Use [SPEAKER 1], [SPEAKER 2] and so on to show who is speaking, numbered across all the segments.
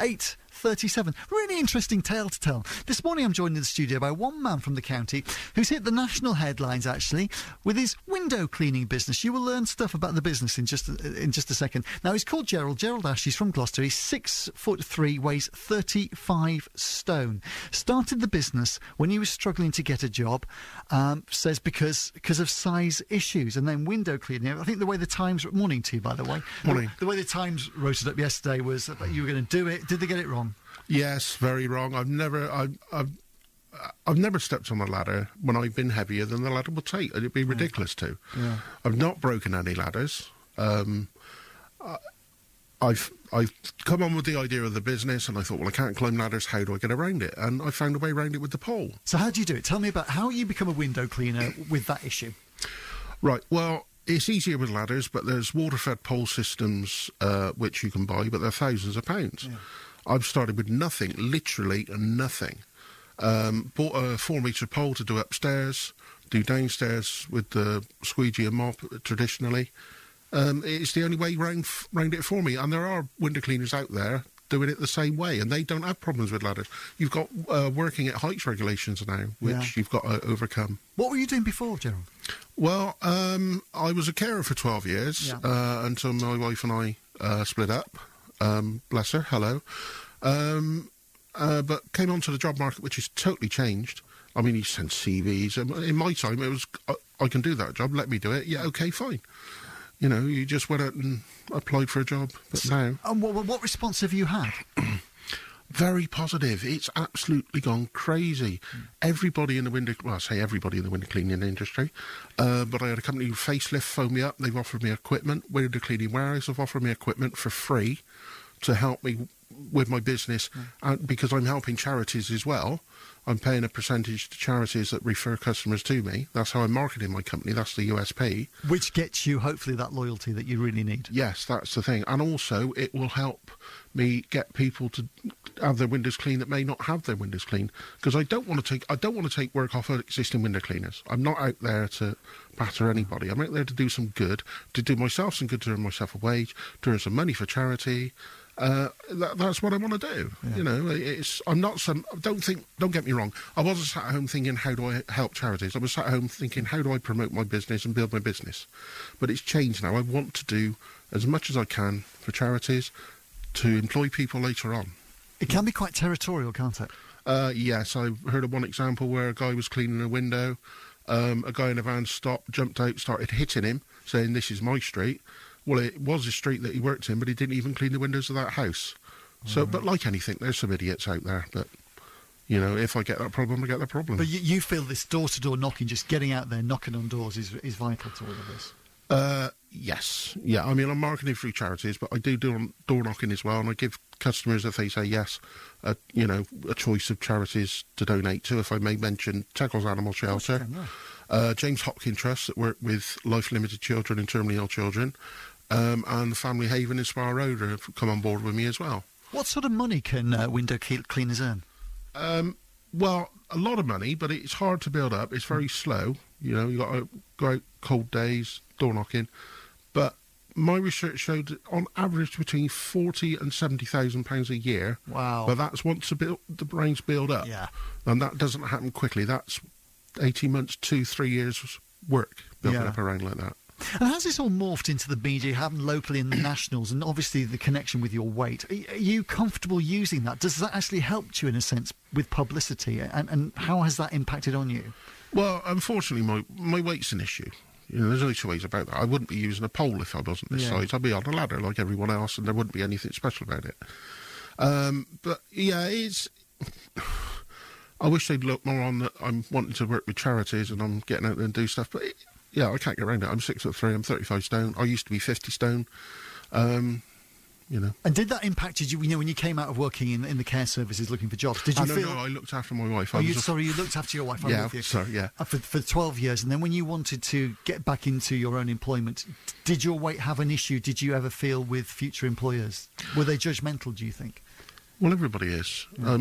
[SPEAKER 1] 8:37. Really interesting tale to tell. This morning I'm joined in the studio by one man from the county who's hit the national headlines, actually, with his window cleaning business. You will learn stuff about the business in just a second. Now, he's called Gerald Ash. He's from Gloucester. He's 6'3", weighs 35 stone. Started the business when he was struggling to get a job, says because of size issues, and then window cleaning. I think the way the Times... Morning to you, by the way.
[SPEAKER 2] Morning.
[SPEAKER 1] The way the Times wrote it up yesterday was that you were going to do it. Did they get it wrong?
[SPEAKER 2] Yes, very wrong. I've never stepped on a ladder when I've been heavier than the ladder will take. It'd be ridiculous to.
[SPEAKER 1] Yeah.
[SPEAKER 2] I've not broken any ladders. I've come on with the idea of the business, and I thought, well, I can't climb ladders. How do I get around it? And I found a way around it with the pole.
[SPEAKER 1] So how do you do it? Tell me about how you become a window cleaner with that issue.
[SPEAKER 2] Right. Well, it's easier with ladders, but there's water-fed pole systems which you can buy, but they're thousands of pounds. Yeah. I've started with nothing, literally nothing. Bought a 4-metre pole to do upstairs, do downstairs with the squeegee and mop traditionally. It's the only way round it for me. And there are window cleaners out there doing it the same way, and they don't have problems with ladders. You've got working at heights regulations now, which you've got to overcome. What
[SPEAKER 1] were you doing before, Gerald?
[SPEAKER 2] Well, I was a carer for 12 years until my wife and I split up. Bless her, hello. But came onto the job market, which has totally changed. I mean, you send CVs. In my time, it was, I can do that job, let me do it. Yeah, okay, fine. You know, you just went out and applied for a job. But now...
[SPEAKER 1] And what response have you had?
[SPEAKER 2] Very positive. It's absolutely gone crazy. Everybody in the window... Well, I say everybody in the window cleaning industry. But I had a company who Facelift phoned me up. They've offered me equipment. Window cleaning warehouse have offered me equipment for free to help me with my business. And because I'm helping charities as well, I'm paying a percentage to charities that refer customers to me. That's how I'm marketing my company. That's the USP.
[SPEAKER 1] Which gets you, hopefully, that loyalty that you really need.
[SPEAKER 2] Yes, that's the thing. And also, it will help me get people to have their windows clean that may not have their windows clean. Because I don't want to take work off of existing window cleaners. I'm not out there to batter anybody. I'm out there to do some good, to do myself some good, to earn myself a wage, to earn some money for charity. That's what I want to do. Yeah. You know, I'm not some. Don't get me wrong. I wasn't sat at home thinking, how do I help charities? I was sat at home thinking, how do I promote my business and build my business? But it's changed now. I want to do as much as I can for charities to employ people later on.
[SPEAKER 1] It can be quite territorial, can't it?
[SPEAKER 2] Yes, I've heard of one example where a guy was cleaning a window. A guy in a van stopped, jumped out, started hitting him, saying, "This is my street." Well, it was a street that he worked in, but he didn't even clean the windows of that house. So, but like anything, there's some idiots out there. But, you know, if I get that problem, I get that problem.
[SPEAKER 1] But you feel this door-to-door knocking, just getting out there, knocking on doors, is vital to all of this?
[SPEAKER 2] Yes. Yeah, I mean, I'm marketing through charities, but I do door knocking as well, and I give customers, if they say yes, a choice of charities to donate to. If I may mention Teckles Animal Shelter, James Hopkins Trust that work with life-limited children and terminally ill children, and Family Haven in Spa Road have come on board with me as well.
[SPEAKER 1] What sort of money can window cleaners earn?
[SPEAKER 2] Well, a lot of money, but it's hard to build up. It's very slow. You know, you got to go out cold days, door knocking. But my research showed that on average between £40,000 and £70,000 a year.
[SPEAKER 1] Wow!
[SPEAKER 2] But that's once the brains build up.
[SPEAKER 1] Yeah,
[SPEAKER 2] and that doesn't happen quickly. That's 18 months, 2-3 years work building up around like that.
[SPEAKER 1] And how's this all morphed into the media, having locally and the nationals, and obviously the connection with your weight? Are you comfortable using that? Does that actually help you, in a sense, with publicity? And how has that impacted on you?
[SPEAKER 2] Well, unfortunately, my weight's an issue. You know, there's only two ways about that. I wouldn't be using a pole if I wasn't this size. I'd be on a ladder like everyone else, and there wouldn't be anything special about it. But, yeah, it's... I wish they'd look more on that I'm wanting to work with charities and I'm getting out there and do stuff, but... Yeah, I can't get around it. I'm 6'3", I'm 35 stone. I used to be 50 stone. You know. And
[SPEAKER 1] did that impact you? You know, when you came out of working in the care services looking for jobs, did you feel?
[SPEAKER 2] No, I looked after my wife.
[SPEAKER 1] You looked after your wife.
[SPEAKER 2] I'm with you. Sorry, yeah.
[SPEAKER 1] For 12 years, and then when you wanted to get back into your own employment, did your weight have an issue? Did you ever feel with future employers? Were they judgmental? Do you think?
[SPEAKER 2] Well, everybody is. Yeah.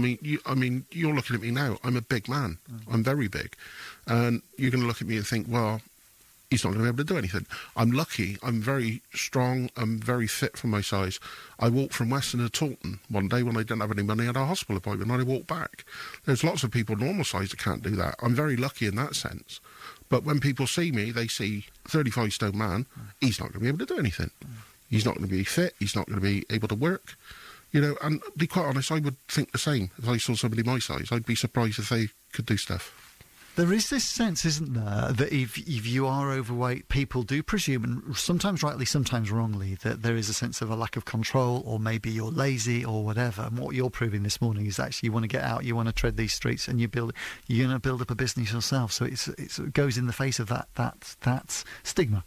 [SPEAKER 2] I mean, you're looking at me now. I'm a big man. I'm very big, and you're going to look at me and think, well, he's not going to be able to do anything. I'm lucky. I'm very strong. I'm very fit for my size. I walked from Weston to Taunton one day when I didn't have any money at a hospital appointment, and I walked back. There's lots of people normal size that can't do that. I'm very lucky in that sense. But when people see me, they see 35 stone man, he's not going to be able to do anything. He's not going to be fit. He's not going to be able to work. You know, and to be quite honest, I would think the same if I saw somebody my size. I'd be surprised if they could do stuff.
[SPEAKER 1] There is this sense, isn't there, that if you are overweight, people do presume, and sometimes rightly, sometimes wrongly, that there is a sense of a lack of control, or maybe you're lazy or whatever. And what you're proving this morning is actually you want to get out, you want to tread these streets, and you're going to build up a business yourself. So it goes in the face of that stigma.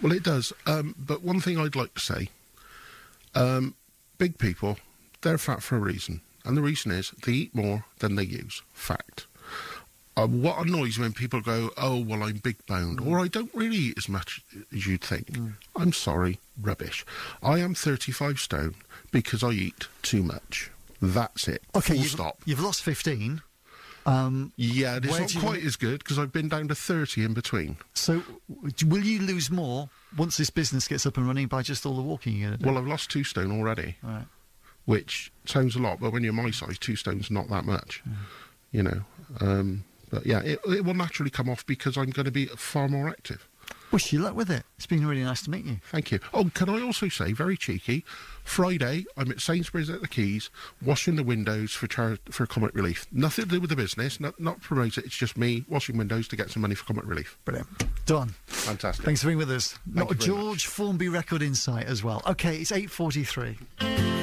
[SPEAKER 2] Well, it does. But one thing I'd like to say, big people, they're fat for a reason. And the reason is they eat more than they use. Fact. What annoys me when people go, oh, well, I'm big boned, or I don't really eat as much as you'd think. I'm sorry, rubbish. I am 35 stone because I eat too much. That's it.
[SPEAKER 1] Okay,
[SPEAKER 2] full stop.
[SPEAKER 1] You've lost 15.
[SPEAKER 2] Yeah, it's not quite as good because I've been down to 30 in between.
[SPEAKER 1] So will you lose more once this business gets up and running by just all the walking you're going to do?
[SPEAKER 2] Well, I've lost 2 stone already,
[SPEAKER 1] right.
[SPEAKER 2] Which sounds a lot, but when you're my size, 2 stone's not that much, you know. But yeah, it will naturally come off because I'm going to be far more active.
[SPEAKER 1] Wish you luck with it. It's been really nice to meet you.
[SPEAKER 2] Thank you. Oh, can I also say, very cheeky, Friday I'm at Sainsbury's at the Quays, washing the windows for Comic Relief. Nothing to do with the business, not promote it. It's just me washing windows to get some money for Comic Relief.
[SPEAKER 1] Brilliant. Done.
[SPEAKER 2] Fantastic.
[SPEAKER 1] Thanks for being with us.
[SPEAKER 2] Thank you very
[SPEAKER 1] George
[SPEAKER 2] much.
[SPEAKER 1] Formby record insight as well. Okay, it's 8:43.